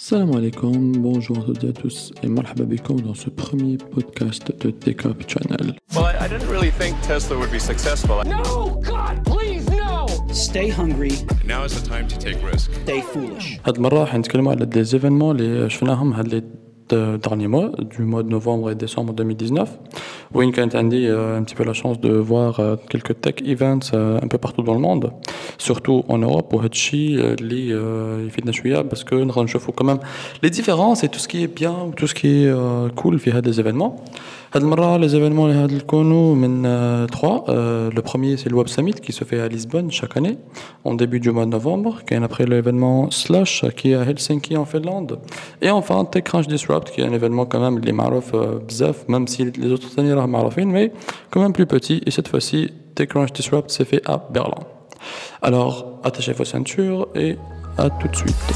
Salam alaikum, bonjour à toutes et à tous et marhaba bikum dans ce premier podcast de TechUp Channel. Well, I didn't really think Tesla would be successful. No! God, please, no! Stay hungry, Now is the time to take risk. stay foolish. هاد المرة حنتكلموا على des événements اللي شفناهم هاد les derniers mois, du mois de novembre et décembre 2019, où il كانت عندي un petit peu la chance de voir quelques tech events un peu partout dans le monde, surtout en Europe, وهاد الشيء اللي يفيدنا شوية parce que نقدر نشوفوا quand même les différences et tout ce qui est bien ou tout ce qui est cool في هاد les événements. هاد المرة les événements اللي هاد الكونوا من trois. Le premier c'est le Web Summit qui se fait à Lisbonne chaque année en début du mois de novembre, qui est après l'événement Slush qui est à Helsinki en Finlande, et enfin TechCrunch Disrupt qui est un événement quand même اللي معروف بزاف, même si les autres années راهم معروفين, mais quand même plus petit, et cette fois-ci TechCrunch Disrupt s'est fait à Berlin. Alors attachez vos ceintures et à tout de suite.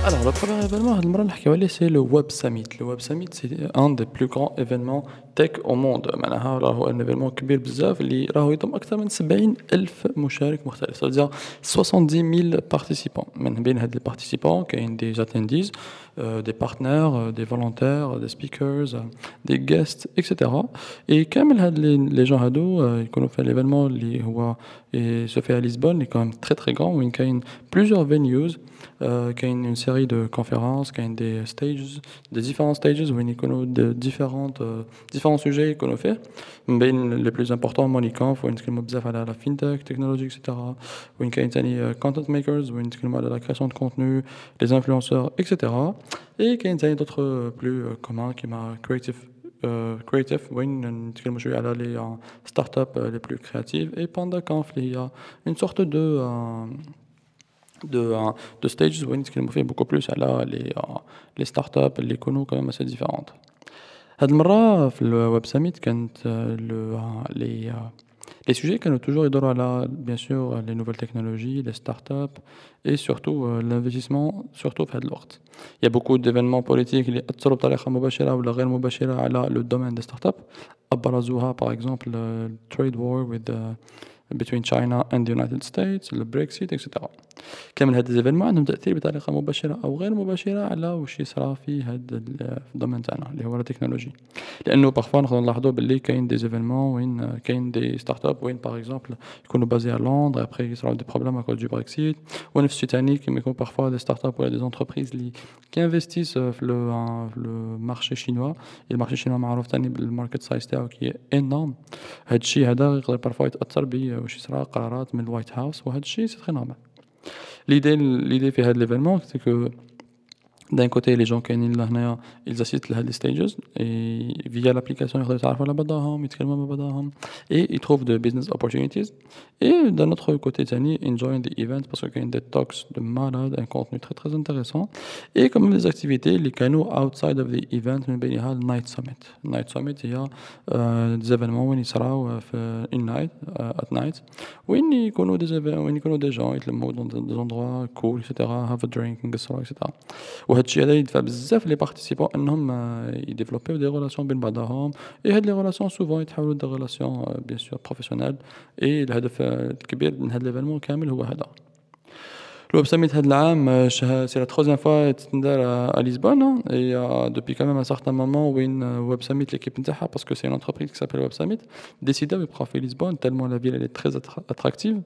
Alors, le premier événement, c'est le Web Summit. Le Web Summit, c'est un des plus grands événements tech au monde. معناها راهو un événement كبير بزاف اللي راهو يضم أكثر من 70,000 مشارك مختلف. Ça veut dire 70,000 participants. من بين هاد les participants, كاين des attendees, des partenaires, des volontaires, des speakers, des guests, etc. Et كامل هاد les gens هادو يكونوا في l'événement اللي هو se fait à Lisbonne, est quand même très très grand, où il y a plusieurs venues, qui a une série de conférences, qui a des stages, des différents stages où il y a de différents sujets qu'on a fait. Mais les plus importants, MoneyConf, où il y a la fintech, technologie, etc. Où il y a des content makers, où il y a la création de contenu, les influenceurs, etc. Et il y a d'autres plus communs qui m'a creative, وين نتكلموا شوية على les startups les plus créatives, et PandaConf il y a une sorte de stages وين نتكلموا فيه beaucoup plus على les startups اللي يكونوا quand même assez différentes. هاد المرة في الويب ساميت كانت les sujets كانوا toujours يدوروا على bien sûr les nouvelles technologies, les startups et surtout l'investissement surtout في هاد الوقت. Il y a beaucoup d'événements politiques اللي أثروا بطريقة مباشرة ولا غير مباشرة على le domaine des startups. أبرزوها par exemple le trade war between China and the United States, le Brexit, etc. كامل هاد الإيفينمون عندهم تأثير بطريقة مباشرة أو غير مباشرة على وش يصرى في هاد الدومين تاعنا اللي هو التكنولوجي. لأنه parfois نقدروا نلاحظوا باللي كاين des événements وين كاين des startups وين par exemple يكونوا basés à Londres et après يصراو des problèmes à cause du Brexit. ونفس الشيء تاني كيما يكون parfois des startups ولا des entreprises qui investissent في le marché chinois. Et le marché chinois معروف تاني بالmarket size تاعو qui est énorme. هاد الشيء هذا يقدر parfois يتأثر وش يصرى قرارات من الوايت هاوس, وهذا الشيء c'est très normal. L'idée في هذا l'événement c'est que d'un côté les gens كاينين لهنايا ils assistent لهاد les stages et via l'application يقدروا يتعرفوا على بعضهم, يتكلموا مع بعضهم, et ils trouvent de business opportunities. Et d'un autre côté تاني enjoying the event parce que كاين des talks de malade, un contenu très très intéressant, et comme des activités اللي كانوا outside of the event من بينها النايت ساميت. النايت ساميت هي des événements وين يصراو في in night at night وين يكونوا des gens يتلموا dans des endroits cool, etc. have a drink, نقصروا, etc. وهذا الشيء هذا يدفع بزاف لي بارتيسيبون انهم يديفلوبيو دي ريلاسيون بين بعضهم, اي هاد لي ريلاسيون سوفون يتحولوا دي ريلاسيون بيان سور بروفيسيونيل. اي الهدف الكبير من هاد ليفينمون كامل هو هذا. الويب ساميت هاد العام سي لا troisième fois تندار à Lisbonne, et depuis quand même un certain moment وين Web Summit l'équipe نتاعها parce que c'est une entreprise qui s'appelle Web Summit décida de faire Lisbonne tellement la ville elle est très attractive.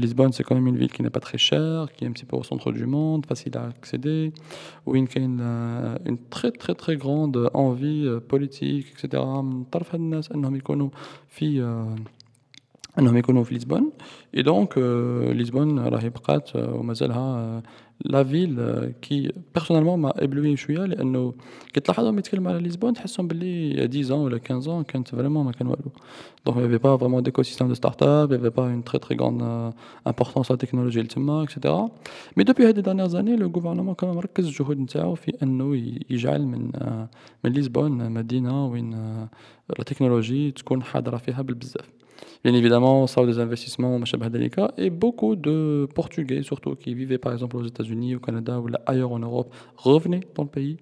Lisbonne c'est quand même une ville qui n'est pas très chère, qui est un petit peu au centre du monde, facile à accéder, où il y a une très très très grande envie politique, etc. من طرف هاد الناس انهم يكونوا في لشبونة. Et donc لشبونة راهي بقات ومازالها la ville qui personnellement m'a ébloui شويه, لانه كي تلاحظهم يتكلموا على لشبونة تحسهم باللي il y a 10 ans ولا 15 ans كانت vraiment ما كان والو. Donc il y avait pas vraiment d'écosystème de start-up, il y avait pas une très très grande importance à la technologie تما, etc. Mais depuis هذه dernières années le gouvernement quand même ركز الجهود نتاعو في انه يجعل من لشبونة مدينه وين لا تكنولوجي تكون حاضره فيها بالبزاف. Bien évidemment, ça a des investissements ما شابه ذلك et beaucoup de Portugais surtout qui vivaient par exemple aux États-Unis, au Canada ou là, ailleurs en Europe revenaient dans le pays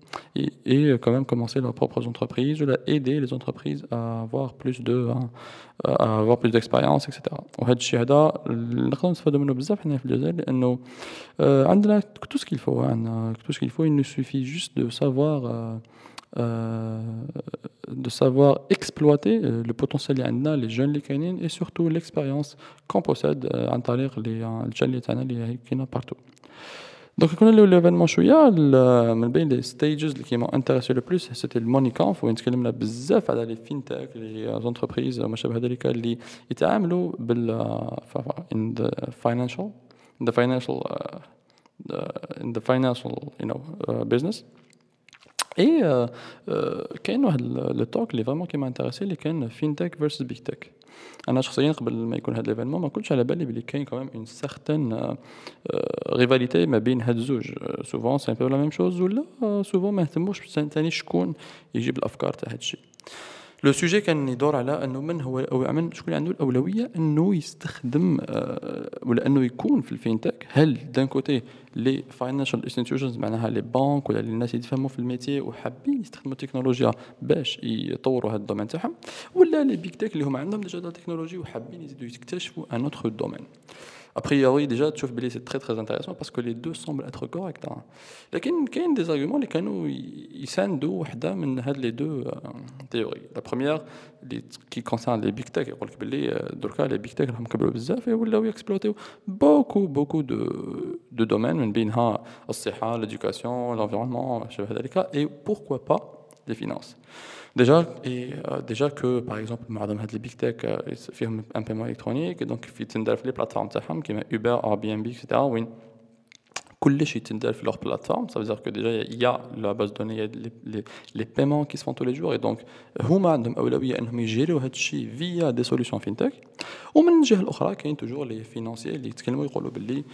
et quand même commencer leurs propres entreprises ou là, aider les entreprises à avoir à avoir plus d'expérience etc. وهذا الشيء هذا نقدروا نستفادوا منه بزاف حنا في الجزائر لأنه عندنا tout ce qu'il faut عندنا tout ce qu'il faut il nous suffit juste de savoir exploiter le potentiel اللي عندنا les jeunes اللي كاينين et surtout l'expérience qu'on possède عن طريق الجالية تاعنا اللي كاينة partout. Donc كنا نوليو l'événement شوية من بين les stages اللي m'ont intéressé le plus c'était le MoneyConf وين تكلمنا بزاف على les fintech les entreprises وما شابه ذلك اللي يتعاملوا in the financial business. Et كاين واحد لو توك اللي فريمون كي ما انتريسي اللي كان فينتك فيرسس بيج تك. انا شخصيا قبل ما يكون هذا ليفينمون ما كنتش على بالي بلي كاين كمان اون سيغتان ريفاليتي ما بين هاد الزوج. سوفون سي ان بو لا ميم شوز ولا سوفون ما يهتموش ثاني شكون يجيب الافكار تاع هاد الشيء. لو سوجي كان يدور على انه من هو شكون اللي عنده الاولويه انه يستخدم ولا انه يكون في الفينتك. هل دان كوتي لي فاينانشال انستيتيوشنز معناها لي بانك ولا الناس اللي يفهموا في الميتي وحابين يستخدموا التكنولوجيا باش يطوروا هذا الدومين تاعهم ولا لي بيك تك اللي هما عندهم ديجا التكنولوجي وحابين يزيدوا يكتشفوا ان اوتر دومين. A priori, déjà, tu vois, c'est très très intéressant parce que les deux semblent être corrects. Mais il y a des arguments qui scindent les deux théories. La première, qui concerne les big tech, les big tech ont exploité beaucoup de domaines, l'éducation, l'environnement, et pourquoi pas les finances. Déjà que par exemple معظم هاد les big tech فيهم un paiement électronique donc في تندار في les plateformes تاعهم كيما Uber, Airbnb etc. وين كل شيء تندار في leur plateforme. Ça veut dire que déjà il y a la base de données, il y a les paiements qui se font tous les jours et donc هما عندهم أولوية أنهم يجيروا هاد الشيء via des solutions fintech. ومن الجهة الأخرى كاين toujours les financiers اللي يتكلموا يقولوا باللي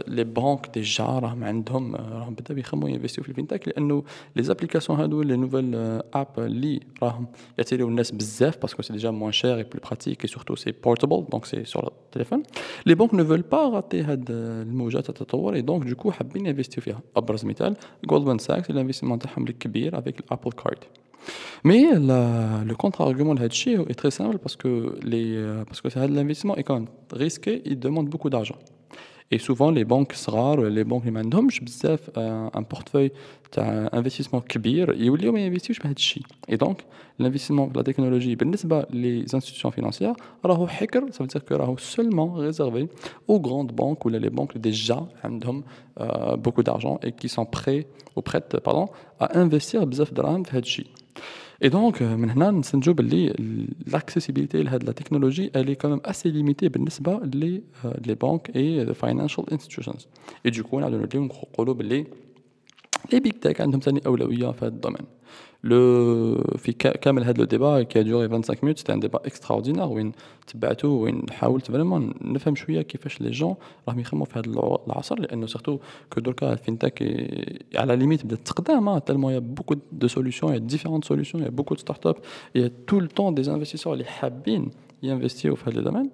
les banques déjà راهم عندهم راهم بداو يخمموا ينفستيو في الفينتك لأنه les applications هادو les nouvelles apps اللي راهم يعطيو الناس بزاف parce que c'est déjà moins cher et plus pratique et surtout c'est portable donc c'est sur le téléphone. Les banques ne veulent pas rater هاد الموجات التطور et donc du coup حابين ينفستيو فيها. أبرز مثال Goldman Sachs الانفستيمون تاعهم الكبير avec l'Apple Card. Mais le contre-argument de Hadchi est très simple parce que l'investissement est quand même risqué, il demande beaucoup d'argent. Et souvent, les banques rares, les banques qui n'ont pas un portefeuille d'investissement كبير, ils ne investissent pas Hadchi. Et donc, l'investissement de la technologie, les institutions financières, ça veut dire que c'est seulement réservé aux grandes banques ou les banques qui déjà ont beaucoup d'argent et qui sont prêtes à investir beaucoup d'argent. Et donc, maintenant, l'accessibilité à la technologie, elle est quand même assez limitée pour les banques et les financial institutions. Et du coup, on a donné les big tech عندهم ثاني أولوية في هذا الدومين. في كامل هذا الديبا qui a duré 25 minutes, c'était un débat extraordinaire وين تبعته وين حاولت vraiment نفهم شوية كيفاش les gens راهم يخمموا في هذا العصر لأنه surtout que دركا الفينتك على limite بدات تقدم tellement il y a beaucoup de solutions, il y a différentes solutions, il y a beaucoup de startups, il y a tout le temps des investisseurs اللي حابين يinvestir في هذا الدومين.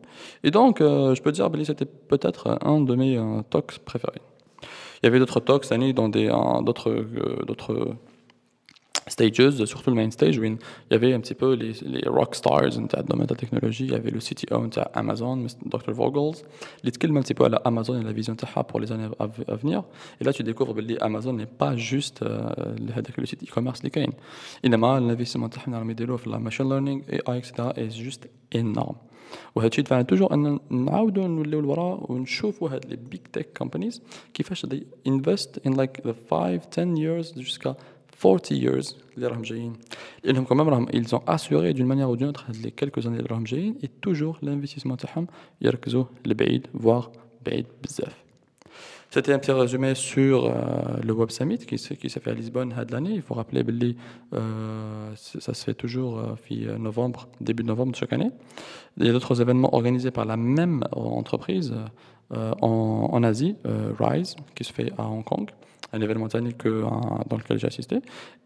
Et donc je peux dire que c'était peut-être un de mes talks préférés. Il y avait d'autres talks dans d'autres stages, surtout le main stage où il y avait un petit peu les rock stars dans le domaine de la technologie. Il y avait le CTO d'Amazon, Dr. Vogels, qui parle un petit peu à Amazon et la vision pour les années à venir. Et là, tu découvres que Amazon n'est pas juste le site e-commerce. L'investissement dans la machine learning, AI, etc. est juste énorme. وهذا الشيء دفعنا توجور ان نعاودوا نوليو للوراء ونشوفوا هاد لي بيج تك كومبانيز كيفاش they invest in like the 5-10 years jusqu'à 40 years اللي راهم جايين لانهم كمان راهم ils ont assuré d'une manière ou d'une autre هاد لي quelques années اللي راهم جايين et toujours l'investissement تاعهم يركزوا لبعيد voire بعيد بزاف. C'était un petit résumé sur le Web Summit qui s'est fait à Lisbonne cette année. Il faut rappeler que ça se fait toujours début novembre de chaque année. Il y a d'autres événements organisés par la même entreprise en Asie, Rise, qui se fait à Hong Kong, un événement tani dans lequel j'ai assisté,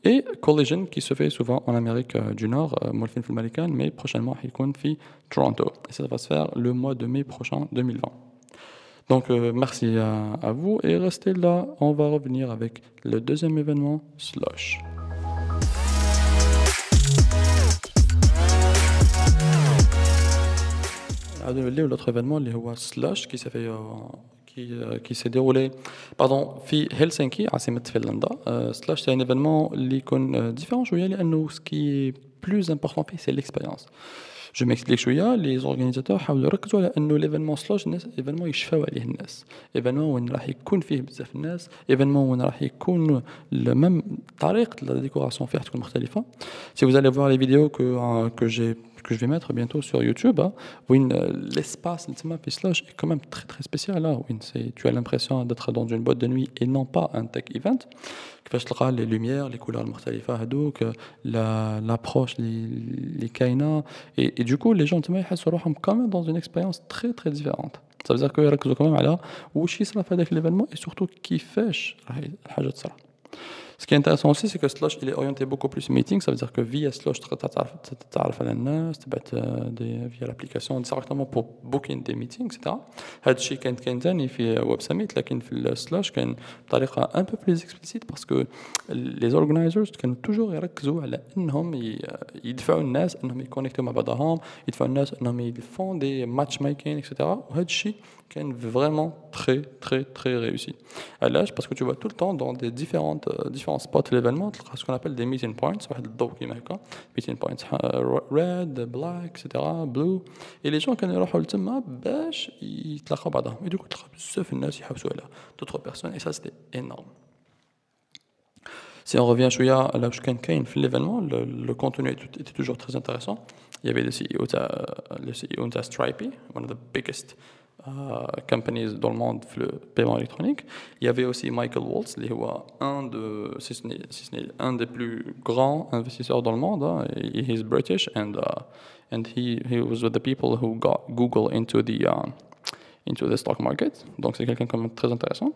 et Collision qui se fait souvent en Amérique du Nord, Molfin Filmalikan, mais prochainement il y Toronto. Et ça va se faire le mois de mai prochain 2020. Donc merci à vous et restez là, on va revenir avec le deuxième événement, Slush. L'autre événement, le Slush, qui s'est déroulé à Helsinki, عاصمة فنلندا. Slush, c'est un événement qui est différent. Ce qui est plus important, c'est l'expérience. Je m'explique شويه. Les organisateurs حاولوا يركزوا على انه l'événement Slush événement يشفاو عليه الناس. événement وين راح يكون فيه بزاف الناس. événement وين راح يكون même طريقة la décoration فيها تكون مختلفة. Si vous allez voir les vidéos que je vais mettre bientôt sur YouTube, où l'espace de Slush est quand même très très spécial là. Tu as l'impression d'être dans une boîte de nuit et non pas un tech event. كيفاش تلقى les lumières, les couleurs المختلفة هذوك, l'approche, les كاينة, et du coup les gens يحسوا روحهم quand même dans une expérience très très différente. Ça veut dire qu'ils يركزوا quand même على واش يصرا في هذاك l'événement et surtout كيفاش الحاجة تصرا. Ce qui est intéressant aussi, c'est que Slush il est orienté beaucoup plus meeting. Ça veut dire que via Slush, tu via l'application directement pour booking des meetings, etc. هذا الشيء كان ثاني في ويب سميت, لكن في Slush كان بطريقة un peu plus explicite parce que les organisers كانوا toujours يركزوا على انهم يدفعوا الناس انهم يكونكتوا مع بعضهم, يدفعوا الناس انهم يفون des matchmaking, etc. وهذا الشيء كان vraiment très très très réussi. علاش? Parce que tu vois tout le temps dans des différents spots de l'événement, ce qu'on appelle des meeting points, واحد الضوء كيما هكا, meeting points red, black, etc. blue, et les gens كانوا يروحوا لتما باش يتلاقاو بعضهم, et du coup تلقى بزاف الناس يحوسوا على d'autres personnes, et ça c'était énorme. Si on revient شويه على واش كان كاين في l'événement, le contenu était toujours très intéressant. Il y avait le CEO de Stripey, one of the biggest companies dans le monde le paiement électronique. Il y avait aussi Michael Waltz, qui est un des plus grands investisseurs dans le monde. He is British and he was with the people who got Google into the stock market. Donc c'est quelqu'un quand même très intéressant.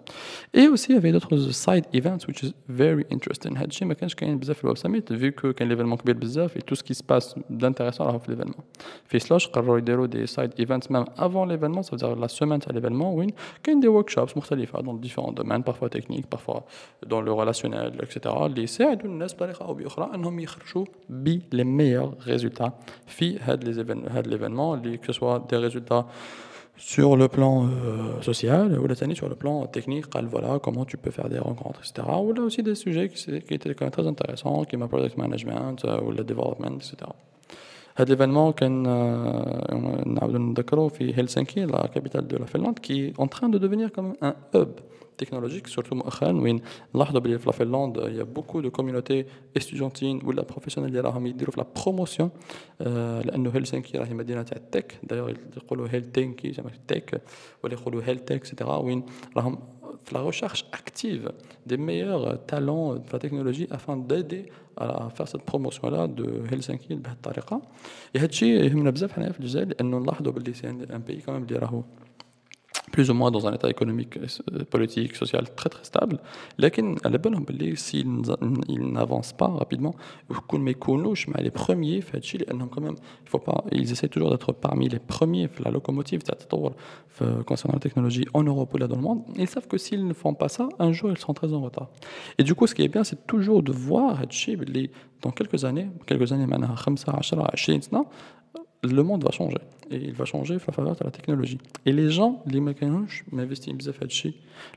Et aussi il y avait d'autres side events which is very interesting. هادشي ما كانش كاين بزاف في الويب سميت vu que كان l'événement كبير بزاف et tout ce qui se passe d'intéressant راهو في l'événement. في Slush قرروا يديروا des side events même avant l'événement, ça veut dire la semaine تاع l'événement وين كاين des workshops مختلفة dans différents domaines, parfois techniques, parfois dans le relationnel, etc. اللي يساعدوا الناس بطريقة أو بأخرى أنهم يخرجوا les meilleurs résultats في هاد l'événement, que ce soit des résultats sur le plan social ou sur le plan technique, voilà comment tu peux faire des rencontres, etc. Ou là aussi des sujets qui étaient quand même très intéressants, comme le product management ou le development, etc. Cet événement qu'on في Helsinki, la capitale de la Finlande, qui est en train de devenir comme un hub technologique, surtout مؤخرا وين نلاحظوا بلي في فنلندا il y a beaucoup de communautés estudiantines ولا professionnels اللي راهم يديروا في la promotion, لانه هلسنكي راهي مدينه تاع التك, دايوغ يقولوا هيلتينكي زعما التك ولا يقولوا هيلتك, etc. وين راهم في la recherche active des meilleurs talents de la technologie afin d'aider à faire cette promotion là de Helsinki بهذه الطريقه. هذا الشيء يهمنا بزاف حنا في الجزائر, لانه نلاحظوا باللي سي ان بي كمان اللي راهو plus ou moins dans un état économique, politique, social très très stable. لكن على بالهم باللي s'ils n'avancent pas rapidement, يكون ما يكونوش مع les premiers في هادشي, لأنهم quand même il faut pas, ils essaient toujours d'être parmi les premiers في la locomotive تاع التطور concernant la technologie en Europe ou là dans le monde. Ils savent que s'ils ne font pas ça, un jour ils seront très en retard. Et du coup ce qui est bien, c'est toujours de voir هادشي باللي dans quelques années معناها 5 10 20 سنة le monde va changer, et il va changer في faveur de la technologie. Et les gens اللي ما كانوش مانفستين بزاف في هذا الشيء,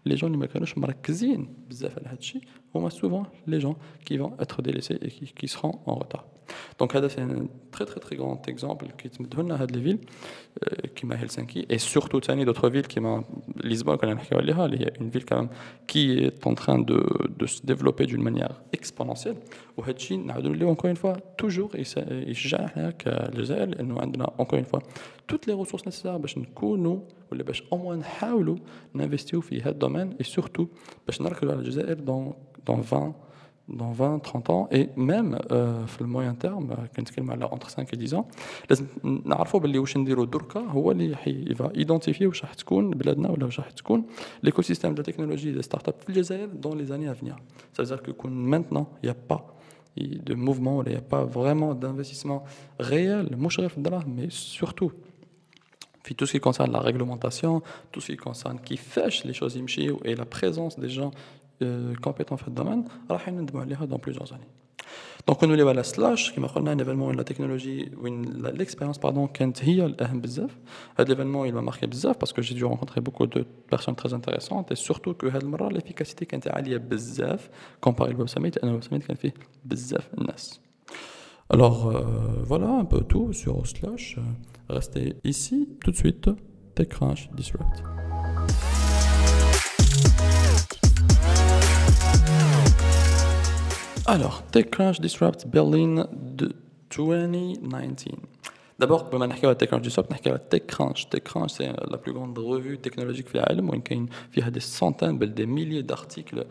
les gens اللي ما كانوش مركزين بزاف على هذا الشيء, هما souvent les gens qui vont être délaissés et qui seront en retard. Donc هذا c'est un très très très grand exemple qui تمدوا لنا هاد les villes كيما هلسنكي, et surtout ثاني d'autres villes كيما لشبونة كنا نحكيو عليها, اللي هي une ville quand même qui est en train de se développer d'une manière exponentielle. وهذا الشيء نعاودوا نقولوا encore une fois toujours يشجعنا حنا كالجزائر, لانه عندنا encore une fois toutes les ressources nécessaires باش نكونوا ولا باش au moins نحاولوا نinvestir في هذا الدومين, et surtout باش نركزوا على الجزائر dans 20 dans 20, 30 ans, et même في الموين terme كنتكلم على entre 5 et 10 ans لازم نعرفوا باللي واش نديروا دركا هو اللي يفا ايدونتيفي واش راح تكون بلادنا ولا واش راح تكون l'écosystème de la technologie des startups في الجزائر dans les années à venir. Ça veut dire que maintenant il n'y a pas de mouvement, il n'y a pas vraiment d'investissement réel, مش غير في الدراهم, mais surtout puis tout ce qui concerne la réglementation, tout ce qui concerne qui fait les choses يمشيو et la présence des gens compétents في الدوmaine راح ندموا عليها dans plusieurs années. Donc on est à la slash كما قلنا un événement où la technologie l'expérience كانت هي الأهم بزاف. هذا l'événement il m'a marqué بزاف parce que j'ai dû rencontrer beaucoup de personnes très intéressantes et surtout que هذه المرة l'efficacité كانت عالية بزاف comparé au Web Summit. أنا Web Summit كان فيه بزاف الناس. Alors voilà un peu tout sur Slash. Restez ici tout de suite. TechCrunch Disrupt. Alors, TechCrunch Disrupt Berlin de 2019. D'abord, بما نحكيو على TechCrunch Disrupt, نحكيو على TechCrunch. TechCrunch, c'est la plus grande revue technologique في العالم, وين كاين فيها des centaines, des milliers d'articles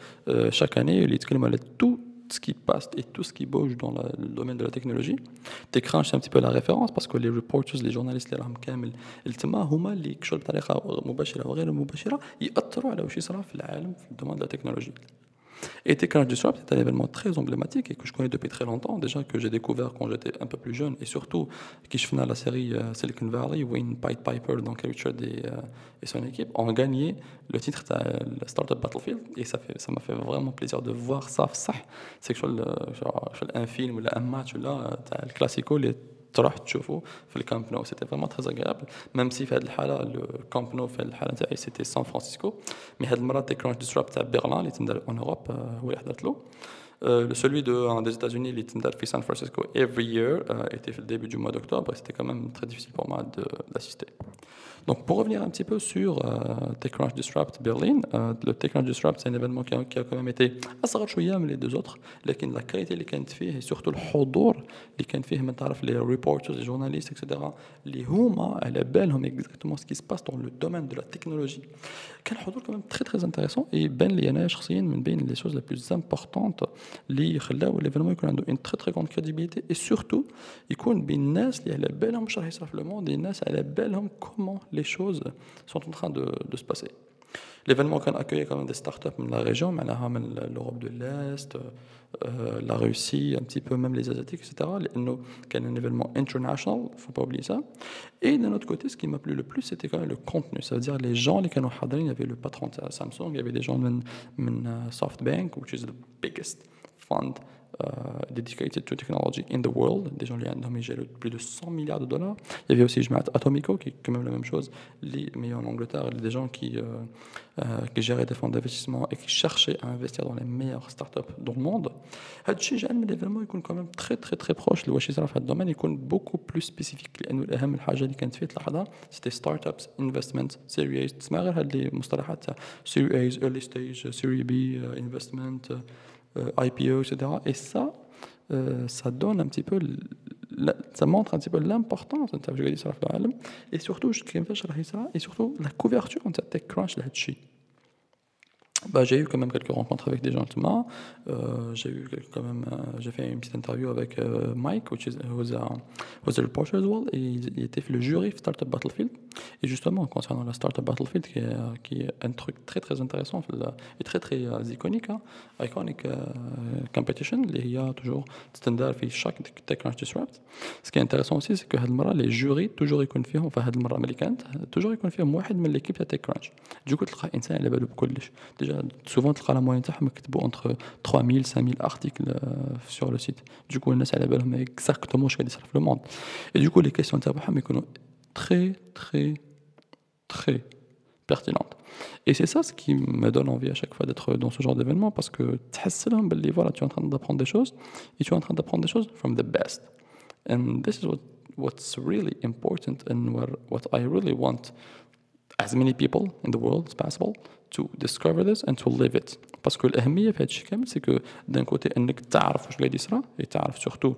chaque année اللي يتكلموا على tout ce qui passe et tout ce qui bouge dans le domaine de la technologie. TechCrunch, c'est un petit peu la référence parce que les reporters, les journalistes اللي راهم كامل التما هما اللي يكشفوا بطريقه مباشره وغير مباشره ياثروا على واش يصرى في العالم في الدومين de la technologie. Et TechCrunch Disrupt est un événement très emblématique et que je connais depuis très longtemps, déjà que j'ai découvert quand j'étais un peu plus jeune, et surtout qui je faisais la série Silicon Valley où Pied Piper, donc Richard et son équipe ont gagné le titre de la Startup Battlefield, et ça m'a fait vraiment plaisir de voir ça. C'est que un film ou un match là, le classico, تروح تشوفوا في الكامب نو. سيتي فريمون تري اغريابل ميم سي في هذه الحاله الكامب نو في الحاله تاعي سيتي سان فرانسيسكو. مي هذه المره TechCrunch Disrupt تاع برلين اللي تندار اون اوروب هو اللي حضرت له. Celui des États-Unis, il est San Francisco every year, était fait le début du mois d'octobre, et c'était quand même très difficile pour moi d'assister. Donc pour revenir un petit peu sur TechCrunch Disrupt Berlin, le TechCrunch Disrupt c'est un événement qui a quand même été أصغر شوية من les deux autres, لكن la qualité اللي كانت فيه et surtout الحضور اللي كان فيه من طرف les reporters, les journalistes, etc. اللي هما على بالهم exactement ce qui se passe dans le domaine de la technologie. كان الحضور quand même très très intéressant et بان لي أنا شخصيا من بين les choses les plus importantes اللي خلاو l'événement يكون عنده une très très grande crédibilité et surtout يكون بين الناس اللي على بالهم واش راح يصير في الموند, الناس على بالهم comment les choses sont en train de se passer. L'événement a accueilli quand même des startups de la région, mais l'Europe de l'Est, la Russie, un petit peu même les Asiatiques, etc. C'est un événement international, il ne faut pas oublier ça. Et d'un autre côté, ce qui m'a plu le plus, c'était quand même le contenu. Ça veut dire les gens, les canaux hadrin, il y avait le patron de Samsung, il y avait des gens de SoftBank, which is the biggest fund dedicated to technology in the world. Des gens qui gèrent plus de 100 milliards de dollars. Il y avait aussi Jmaat Atomico, qui est quand même la même chose, mais en Angleterre, des gens qui géraient des fonds d'investissement et qui cherchaient à investir dans les meilleures startups dans le monde. L'événement est quand même très très très proche de ce qui le domaine, est beaucoup plus spécifique. C'était Startups Investment Series A. تسمع غير هاد لي مصطلحات Series A, Early Stage, Series B, Investment, IPO, etc. Et ça donne un petit peu, ça montre un petit peu l'importance de et surtout, et surtout la couverture de TechCrunch là-dessus. J'ai eu quand même quelques rencontres avec des gens j'ai fait une petite interview avec Mike, who was a reporter as well, et il était fait le jury de Startup Battlefield. Et justement, concernant la Startup Battlefield, qui est un truc très très intéressant et très très iconique, iconic competition, il y a toujours standard في chaque TechCrunch Disrupt. Ce qui est intéressant aussi, c'est que les jurys toujours يكون فيهم, enfin هذه المرة أمريكان, toujours يكون فيهم واحد من l'équipe تاع TechCrunch. Du coup تلقى إنسان على باله بكلش. Souvent, la moyenne est entre 3000 et 5000 articles sur le site. Du coup, on a exactement ce qui se passe dans le monde. Et du coup, les questions sont très, très, très pertinentes. Et c'est ça ce qui me donne envie à chaque fois d'être dans ce genre d'événement, parce que voilà, tu es en train d'apprendre des choses, et tu es en train d'apprendre des choses from the best. And this is what's really important and what I really want as many people in the world as possible to discover this and to live it. Parce que الأهمية في هذا الشيء كامل c'est que d'un côté انك تعرف واش قاعد يصرى et تعرف surtout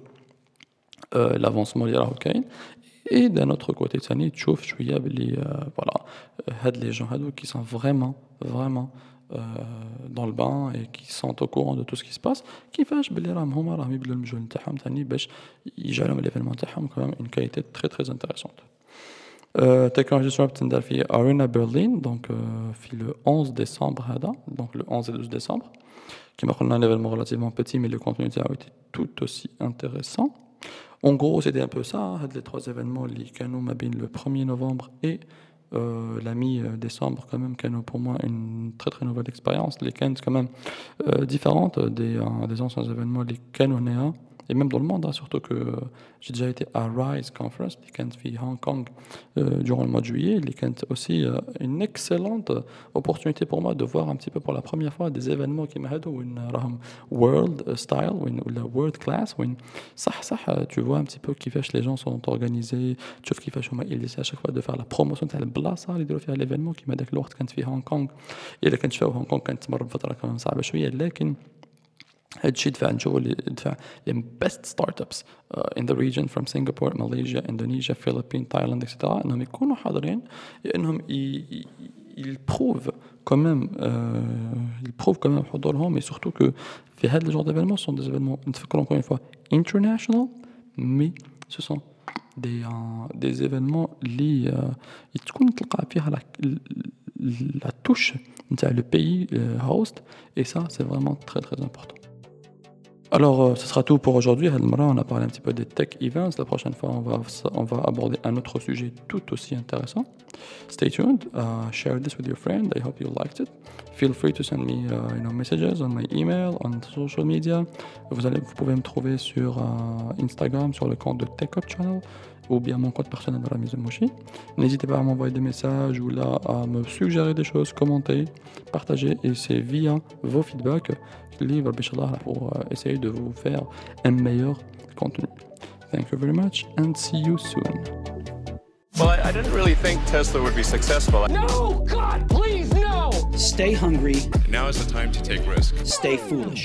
l'avancement اللي راهو كاين, et d'un autre côté ثاني تشوف شوية باللي voilà هاد les gens هادو qui sont vraiment dans le bain et qui sont au courant de tout ce qui se passe كيفاش بلي راهم هما راهم يبدلوا المجهول نتاعهم ثاني باش يجعلوا l'événement تاعهم quand même une qualité très très intéressante. Technology Swap تندار في Arena Berlin donc في le 11 décembre هذا donc le 11 et 12 décembre كما قلنا un événement relativement petit mais le contenu تاعو était tout aussi intéressant. En gros, c'était un peu ça, les trois événements اللي كانوا ما بين le 1er novembre et la mi-décembre quand même كانوا pour moi une très très nouvelle expérience اللي كانت quand même différente des anciens événements اللي كانوا هنايا et même dans le monde, hein, surtout que j'ai déjà été à Rise Conference qui كانت في Hong Kong durant le mois de juillet اللي كانت aussi une excellente opportunité pour moi de voir un petit peu pour la première fois des événements qui هادو وين راهم world style ولا world class وين صح tu vois un petit peu كيفاش les gens sont organisés تشوف كيفاش هما ils essaient à chaque fois de faire la promotion تاع البلاصه اللي يديروا فيها l'événement كيما داك الوقت كانت في هونغ كونغ الا كانت في هونغ كونغ كانت تمر بفتره كمان صعبه شويه لكن هادشي دفع نشوفوا دفع les best startups in the region from Singapore, Malaysia, Indonesia, Philippines, Thailand, etc. انهم يكونوا حاضرين لانهم ils prouvent quand même حضورهم et surtout que في هذا الجور d'événements sont des événements نتفكروا encore une fois international mais ce sont des événements اللي تكون تلقى فيها la touche نتاع le pays host et ça c'est vraiment très très important. Alors, ce sera tout pour aujourd'hui. On a parlé un petit peu des tech events. La prochaine fois, on va aborder un autre sujet tout aussi intéressant. Stay tuned. Share this with your friend. I hope you liked it. Feel free to send me messages on my email, on social media. Vous pouvez me trouver sur Instagram, sur le compte de TechUp Channel, ou bien mon compte personnel de la Mise Mouchi. N'hésitez pas à m'envoyer des messages ou là à me suggérer des choses, commenter, partager. Et c'est via vos feedbacks pour essayer de vous faire un meilleur contenu. Thank you very much and see you soon. Well, I didn't really think Tesla would be successful. No! God, please, no! Stay hungry. Now is the time to take risks. Stay foolish.